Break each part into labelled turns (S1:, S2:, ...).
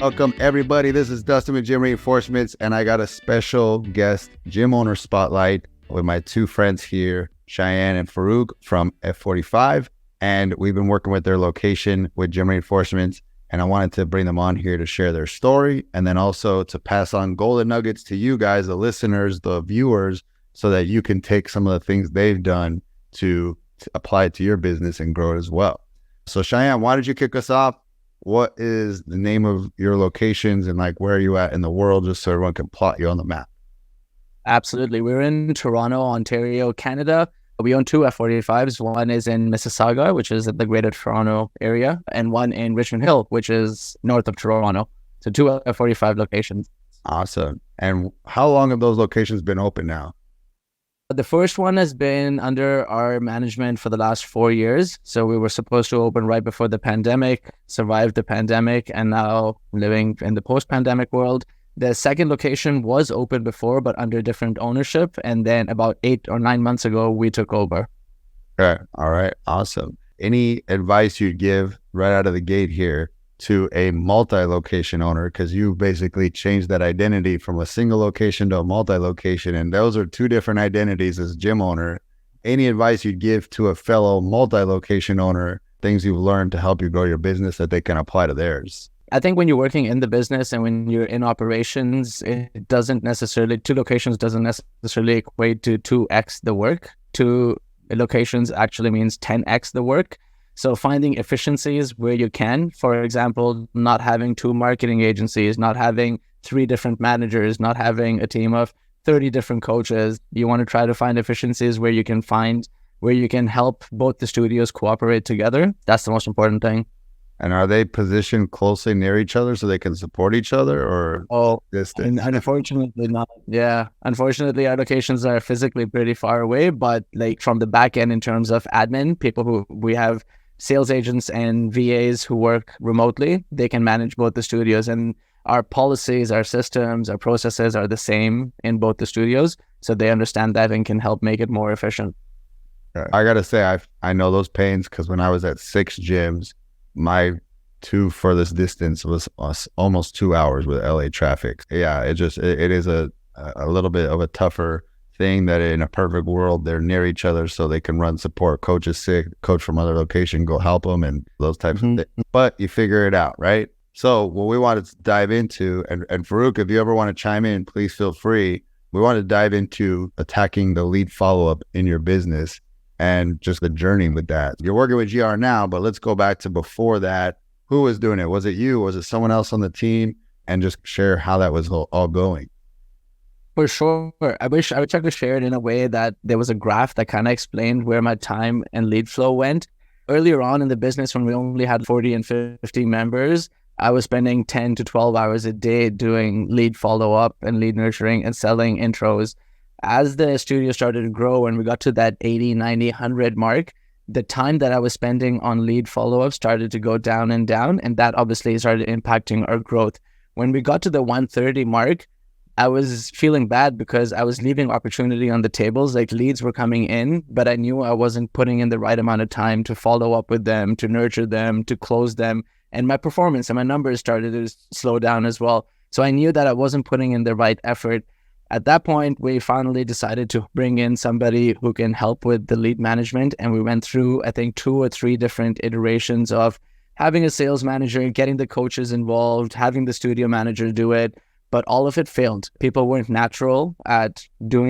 S1: Welcome, everybody. This is Dustin with Gym Reinforcements, and I got a special guest gym owner spotlight with my two friends here, Shayan and Farook from F45. And we've been working with their location with Gym Reinforcements, and I wanted to bring them on here to share their story and then also to pass on golden nuggets to you guys, the listeners, the viewers, so that you can take some of the things they've done to apply it to your business and grow it as well. So Shayan, why don't you kick us off? What is the name of your locations and like where are you at in the world, just so everyone can plot you on the map?
S2: Absolutely. We're in Toronto, Ontario, Canada. We own two F45s. One is in Mississauga, which is at the Greater Toronto area, and one in Richmond Hill, which is north of Toronto. So two F45 locations.
S1: Awesome. And how long have those locations been open now?
S2: The first one has been under our management for the last 4 years. So we were supposed to open right before the pandemic, survived the pandemic, and now living in the post-pandemic world. The second location was open before, but under different ownership. And then about 8 or 9 months ago, we took over.
S1: Okay. All right. Awesome. Any advice you'd give right out of the gate here to a multi-location owner, because you basically changed that identity from a single location to a multi-location, and those are two different identities as gym owner. Any advice you'd give to a fellow multi-location owner, things you've learned to help you grow your business that they can apply to theirs?
S2: I think when you're working in the business and when you're in operations, it doesn't necessarily, two locations doesn't necessarily equate to 2x the work. Two locations actually means 10x the work. So finding efficiencies where you can, for example, not having two marketing agencies, not having 3 different managers, not having a team of 30 different coaches. You want to try to find efficiencies where you can help both the studios cooperate together. That's the most important thing.
S1: And are they positioned closely near each other so they can support each other, or distance?
S2: Unfortunately not. Yeah. Unfortunately, our locations are physically pretty far away, but like from the back end in terms of admin, people who we have sales agents and VAs who work remotely, they can manage both the studios, and our policies, our systems, our processes are the same in both the studios. So they understand that and can help make it more efficient.
S1: I got to say, I know those pains, because when I was at 6 gyms, my 2 furthest distance was almost 2 hours with LA traffic. Yeah, it is a little bit of a tougher thing that in a perfect world, they're near each other so they can run support. Coach is sick, coach from other location, go help them, and those types of things. But you figure it out, right? So what we wanted to dive into, and Farook, if you ever want to chime in, please feel free. We want to dive into attacking the lead follow-up in your business and just the journey with that. You're working with GR now, but let's go back to before that. Who was doing it? Was it you? Was it someone else on the team? And just share how that was all going.
S2: For sure. I wish I could share it in a way that there was a graph that kind of explained where my time and lead flow went. Earlier on in the business, when we only had 40 and 50 members, I was spending 10 to 12 hours a day doing lead follow-up and lead nurturing and selling intros. As the studio started to grow and we got to that 80, 90, 100 mark, the time that I was spending on lead follow-up started to go down, and that obviously started impacting our growth. When we got to the 130 mark, I was feeling bad because I was leaving opportunity on the tables. Like, leads were coming in, but I knew I wasn't putting in the right amount of time to follow up with them, to nurture them, to close them. And my performance and my numbers started to slow down as well. So I knew that I wasn't putting in the right effort. At that point, we finally decided to bring in somebody who can help with the lead management. And we went through, I think, 2 or 3 different iterations of having a sales manager, getting the coaches involved, having the studio manager do it. But all of it failed. People weren't natural at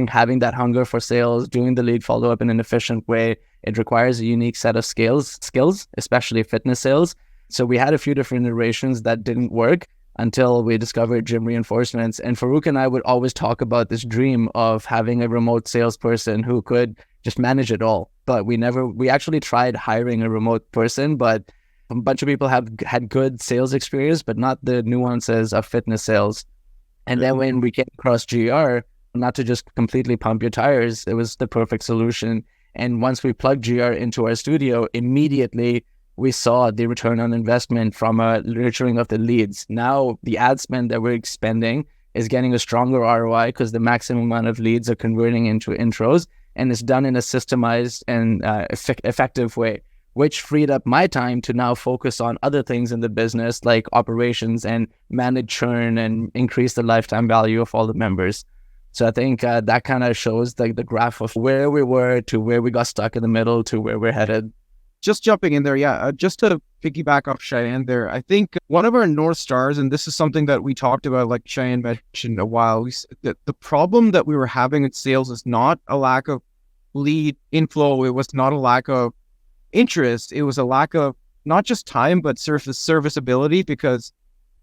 S2: having that hunger for sales, doing the lead follow-up in an efficient way. It requires a unique set of skills, especially fitness sales. So we had a few different iterations that didn't work until we discovered Gym Reinforcements. And Farook and I would always talk about this dream of having a remote salesperson who could just manage it all. But we actually tried hiring a remote person, but a bunch of people had good sales experience, but not the nuances of fitness sales. And then when we came across GR, not to just completely pump your tires, it was the perfect solution. And once we plugged GR into our studio, immediately we saw the return on investment from a nurturing of the leads. Now the ad spend that we're expending is getting a stronger ROI because the maximum amount of leads are converting into intros, and it's done in a systemized and effective way. which freed up my time to now focus on other things in the business like operations and manage churn and increase the lifetime value of all the members. So I think that kind of shows the graph of where we were to where we got stuck in the middle to where we're headed.
S3: Just jumping in there, just to piggyback off Shayan there, I think one of our North Stars, and this is something that we talked about, like Shayan mentioned a while, the problem that we were having in sales is not a lack of lead inflow. It was not a lack of interest. It was a lack of not just time, but serviceability, because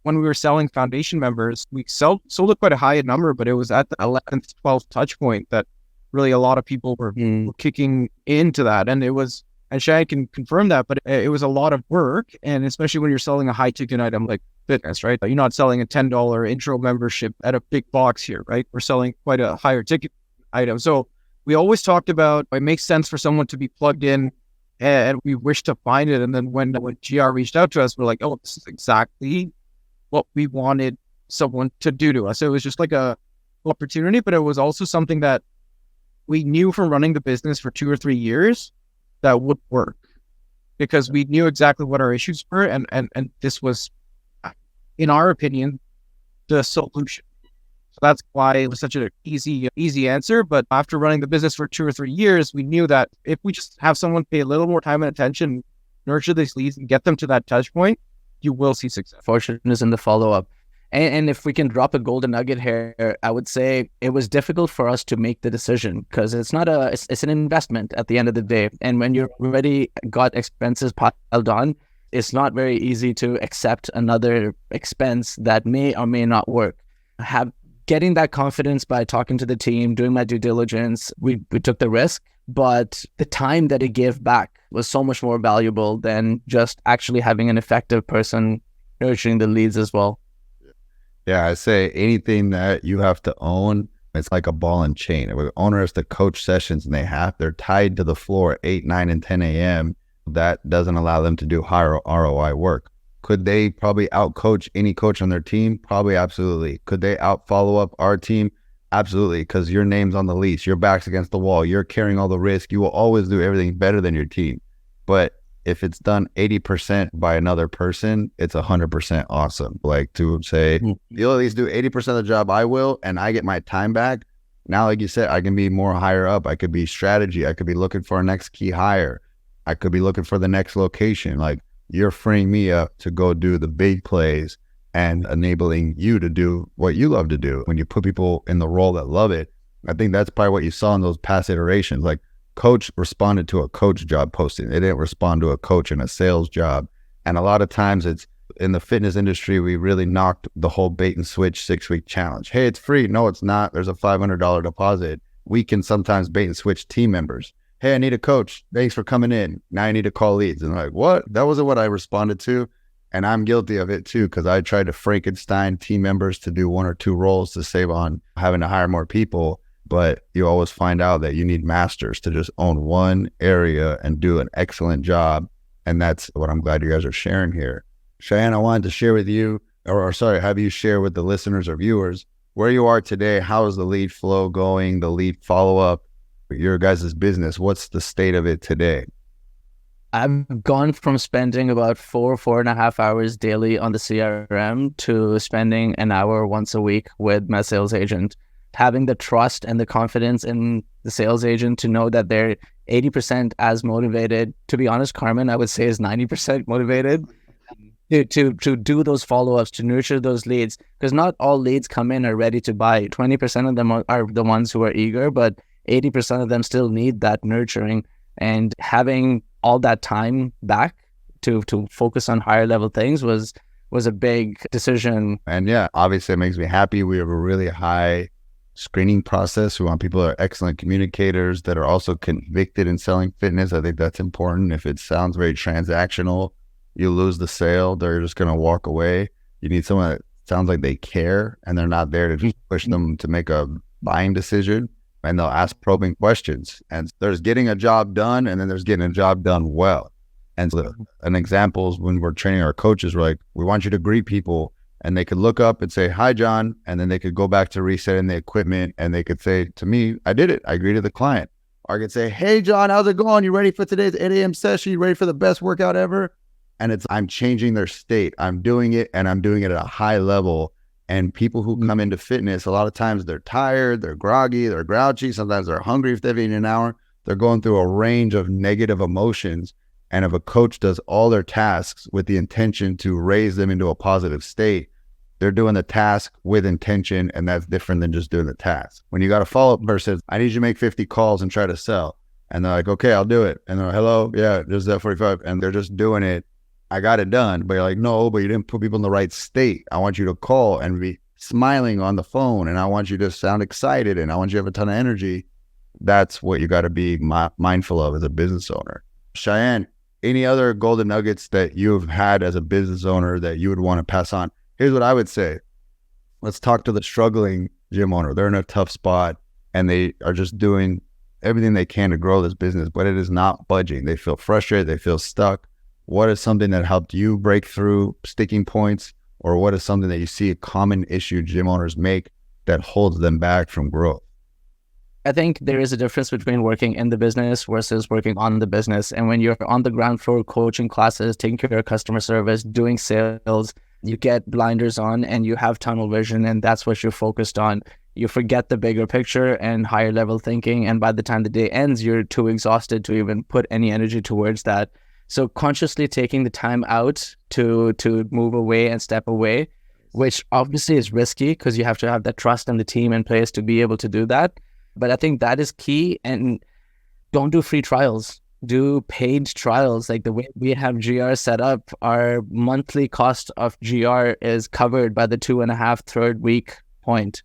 S3: when we were selling foundation members, we sold at quite a high number, but it was at the 11th, 12th touch point that really a lot of people were kicking into that. And it was, and Shayan can confirm that, but it was a lot of work. And especially when you're selling a high ticket item like fitness, right? You're not selling a $10 intro membership at a big box here, right? We're selling quite a higher ticket item. So we always talked about, it makes sense for someone to be plugged in, and we wish to find it. And then when GR reached out to us, we're like, oh, this is exactly what we wanted someone to do to us. It was just like a opportunity, but it was also something that we knew from running the business for 2 or 3 years that would work, because we knew exactly what our issues were. And this was, in our opinion, the solution. So that's why it was such an easy answer. But after running the business for 2 or 3 years, we knew that if we just have someone pay a little more time and attention, nurture these leads and get them to that touch point, you will see success.
S2: Fortune is in the follow-up. And if we can drop a golden nugget here, I would say it was difficult for us to make the decision, because it's an investment at the end of the day. And when you're already got expenses piled on, it's not very easy to accept another expense that may or may not work. Getting that confidence by talking to the team, doing my due diligence, we took the risk, but the time that it gave back was so much more valuable than just actually having an effective person nurturing the leads as well.
S1: Yeah, I say anything that you have to own, it's like a ball and chain. If an owner has to coach sessions and they're tied to the floor at 8, 9, and 10 a.m., that doesn't allow them to do higher ROI work. Could they probably outcoach any coach on their team? Probably, absolutely. Could they out-follow up our team? Absolutely, because your name's on the lease, your back's against the wall, you're carrying all the risk. You will always do everything better than your team. But if it's done 80% by another person, it's 100% awesome. Like to say, you'll at least do 80% of the job, I will, and I get my time back. Now, like you said, I can be more higher up. I could be strategy. I could be looking for a next key hire. I could be looking for the next location. Like, you're freeing me up to go do the big plays and enabling you to do what you love to do. When you put people in the role that love it, I think that's probably what you saw in those past iterations. Like, coach responded to a coach job posting. They didn't respond to a coach in a sales job. And a lot of times it's in the fitness industry, we really knocked the whole bait and switch 6-week challenge. Hey, it's free. No, it's not. There's a $500 deposit. We can sometimes bait and switch team members. Hey, I need a coach. Thanks for coming in. Now I need to call leads. And they're like, what? That wasn't what I responded to. And I'm guilty of it too, because I tried to Frankenstein team members to do 1 or 2 roles to save on having to hire more people. But you always find out that you need masters to just own one area and do an excellent job. And that's what I'm glad you guys are sharing here. Shayan, I wanted to share with you, have you share with the listeners or viewers where you are today. How is the lead flow going, the lead follow-up, your guys' business? What's the state of it today?
S2: I've gone from spending about 4.5 hours daily on the CRM to spending an hour once a week with my sales agent. Having the trust and the confidence in the sales agent to know that they're 80% as motivated. To be honest, Carmen, I would say is 90% motivated to do those follow-ups, to nurture those leads, because not all leads come in are ready to buy. 20% of them are the ones who are eager, but 80% of them still need that nurturing. And having all that time back to focus on higher level things was a big decision.
S1: And yeah, obviously it makes me happy. We have a really high screening process. We want people that are excellent communicators, that are also convicted in selling fitness. I think that's important. If it sounds very transactional, you lose the sale. They're just going to walk away. You need someone that sounds like they care and they're not there to just push them to make a buying decision. And they'll ask probing questions. And there's getting a job done, and then there's getting a job done well. And so an example is when we're training our coaches, we're like, we want you to greet people. And they could look up and say, hi, John. And then they could go back to resetting the equipment. And they could say to me, I did it. I greeted the client. I could say, hey, John, how's it going? You ready for today's 8 a.m. session? You ready for the best workout ever? And I'm changing their state. I'm doing it, and I'm doing it at a high level. And people who come into fitness, a lot of times they're tired, they're groggy, they're grouchy. Sometimes they're hungry if they've eaten an hour. They're going through a range of negative emotions. And if a coach does all their tasks with the intention to raise them into a positive state, they're doing the task with intention, and that's different than just doing the task. When you got a follow-up person, I need you to make 50 calls and try to sell. And they're like, okay, I'll do it. And they're like, hello, yeah, there's that 45. And they're just doing it. I got it done. But you're like, no, but you didn't put people in the right state. I want you to call and be smiling on the phone. And I want you to sound excited. And I want you to have a ton of energy. That's what you got to be mindful of as a business owner. Shayan, any other golden nuggets that you've had as a business owner that you would want to pass on? Here's what I would say. Let's talk to the struggling gym owner. They're in a tough spot and they are just doing everything they can to grow this business, but it is not budging. They feel frustrated. They feel stuck. What is something that helped you break through sticking points, or what is something that you see a common issue gym owners make that holds them back from growth?
S2: I think there is a difference between working in the business versus working on the business. And when you're on the ground floor, coaching classes, taking care of customer service, doing sales, you get blinders on and you have tunnel vision, and that's what you're focused on. You forget the bigger picture and higher level thinking. And by the time the day ends, you're too exhausted to even put any energy towards that. So consciously taking the time out to move away and step away, which obviously is risky because you have to have that trust in the team in place to be able to do that. But I think that is key. And don't do free trials. Do paid trials. Like the way we have GR set up, our monthly cost of GR is covered by the 2.5 third week point.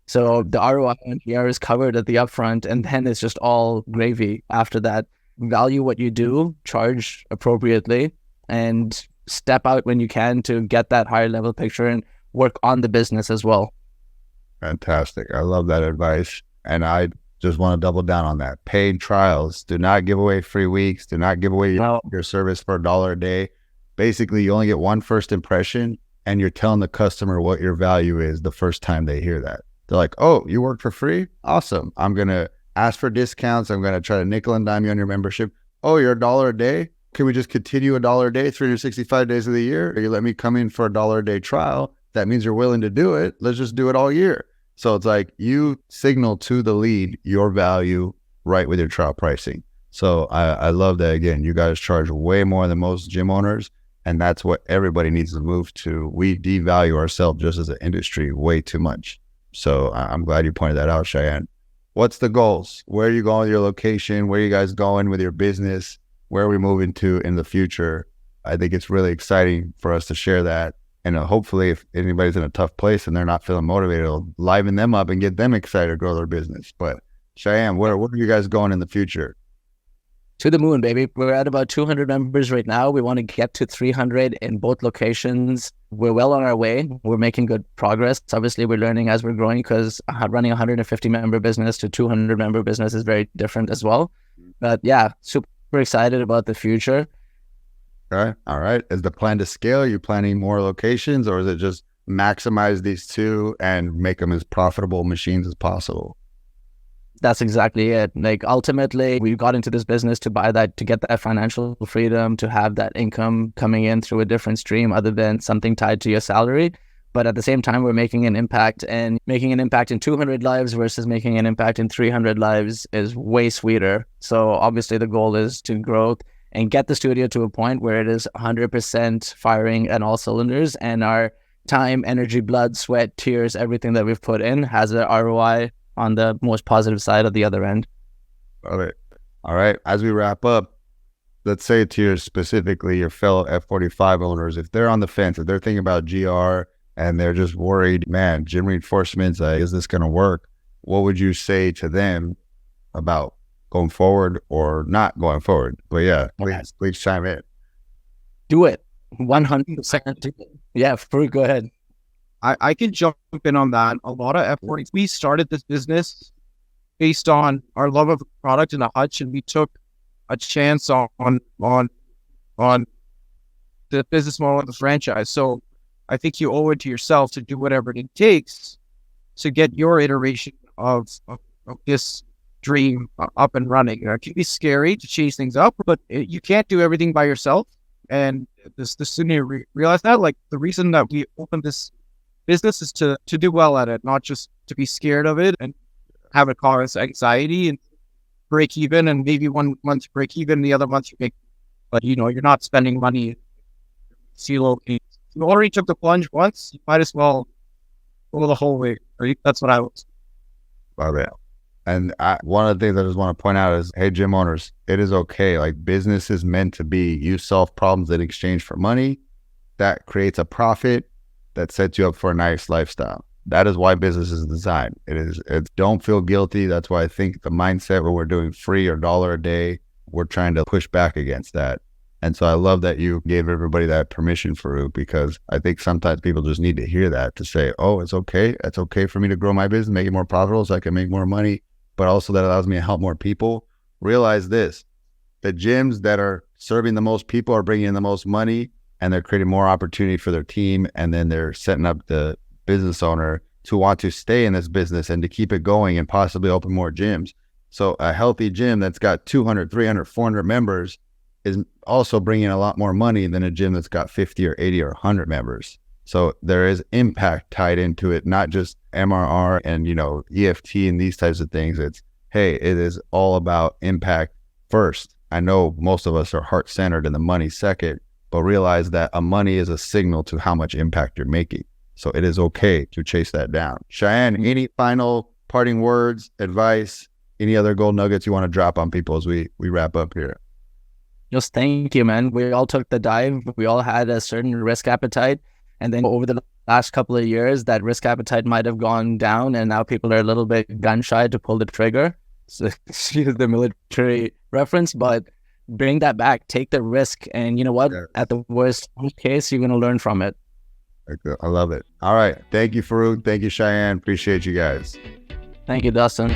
S2: So the ROI on GR is covered at the upfront, and then it's just all gravy after that. Value what you do, charge appropriately, and step out when you can to get that higher level picture and work on the business as well.
S1: Fantastic. I love that advice. And I just want to double down on that. Paid trials. Do not give away free weeks. Do not give away your service for $1 a day. Basically, you only get one first impression, and you're telling the customer what your value is the first time they hear that. They're like, oh, you work for free? Awesome. I'm going to ask for discounts. I'm going to try to nickel and dime you on your membership. Oh, you're $1 a day? Can we just continue $1 a day, 365 days of the year? Or you let me come in for $1 a day trial? That means you're willing to do it. Let's just do it all year. So it's like you signal to the lead your value right with your trial pricing. So I love that. Again, you guys charge way more than most gym owners, and that's what everybody needs to move to. We devalue ourselves just as an industry way too much. So I'm glad you pointed that out, Shayan. What's the goals? Where are you going with your location? Where are you guys going with your business? Where are we moving to in the future? I think it's really exciting for us to share that. And hopefully if anybody's in a tough place and they're not feeling motivated, it'll liven them up and get them excited to grow their business. But Shayan, where are you guys going in the future?
S2: To the moon, baby. We're at about 200 members right now. We want to get to 300 in both locations. We're well on our way. We're making good progress. Obviously, we're learning as we're growing, because running a 150 member business to 200 member business is very different as well. But yeah, super excited about the future.
S1: Okay. All right. Is the plan to scale? Are you planning more locations, or is it just maximize these two and make them as profitable machines as possible?
S2: That's exactly it. Like ultimately, we got into this business to get that financial freedom, to have that income coming in through a different stream other than something tied to your salary. But at the same time, we're making an impact, and making an impact in 200 lives versus making an impact in 300 lives is way sweeter. So obviously the goal is to grow and get the studio to a point where it is 100% firing at all cylinders, and our time, energy, blood, sweat, tears, everything that we've put in has an ROI on the most positive side of the other end.
S1: All right. As we wrap up, let's say to your fellow F45 owners, if they're on the fence, if they're thinking about GR and they're just worried, man, gym reinforcements, is this going to work? What would you say to them about going forward or not going forward? But yeah, please chime in.
S2: Do it. 100%. Yeah, Farook, go ahead.
S3: I can jump in on that. A lot of F40s. We started this business based on our love of the product and the hutch, and we took a chance on the business model of the franchise. So I think you owe it to yourself to do whatever it takes to get your iteration of this dream up and running. It can be scary to change things up, but you can't do everything by yourself. And the sooner you realize that, like the reason that we opened this business is to do well at it, not just to be scared of it and have it cause anxiety and break even. And maybe one month you break even, the other month you make, but you're not spending money. You already took the plunge once, you might as well go the whole way. Right? That's what I was.
S1: Love it. And one of the things I just want to point out is, hey, gym owners, it is okay. Like, business is meant to be. You solve problems in exchange for money. That creates a profit that sets you up for a nice lifestyle. That is why business is designed. It's don't feel guilty. That's why I think the mindset where we're doing free or $1 a day, we're trying to push back against that. And so I love that you gave everybody that permission, Farook, because I think sometimes people just need to hear that, to say, oh, it's okay. It's okay for me to grow my business, make it more profitable so I can make more money, but also that allows me to help more people. Realize this, the gyms that are serving the most people are bringing in the most money, and they're creating more opportunity for their team. And then they're setting up the business owner to want to stay in this business and to keep it going and possibly open more gyms. So a healthy gym that's got 200, 300, 400 members is also bringing a lot more money than a gym that's got 50 or 80 or 100 members. So there is impact tied into it, not just MRR and, EFT and these types of things. It's, hey, it is all about impact first. I know most of us are heart-centered and the money second, but realize that a money is a signal to how much impact you're making. So it is okay to chase that down. Shayan, any final parting words, advice, any other gold nuggets you want to drop on people as we wrap up here?
S2: Just thank you, man. We all took the dive. We all had a certain risk appetite. And then over the last couple of years, that risk appetite might have gone down. And now people are a little bit gun shy to pull the trigger. So excuse the military reference, but bring that back. Take the risk. And you know what?
S1: Yes.
S2: At the worst case, you're going to learn from it.
S1: I love it. All right. Thank you, Farook. Thank you, Shayan. Appreciate you guys.
S2: Thank you, Dustin.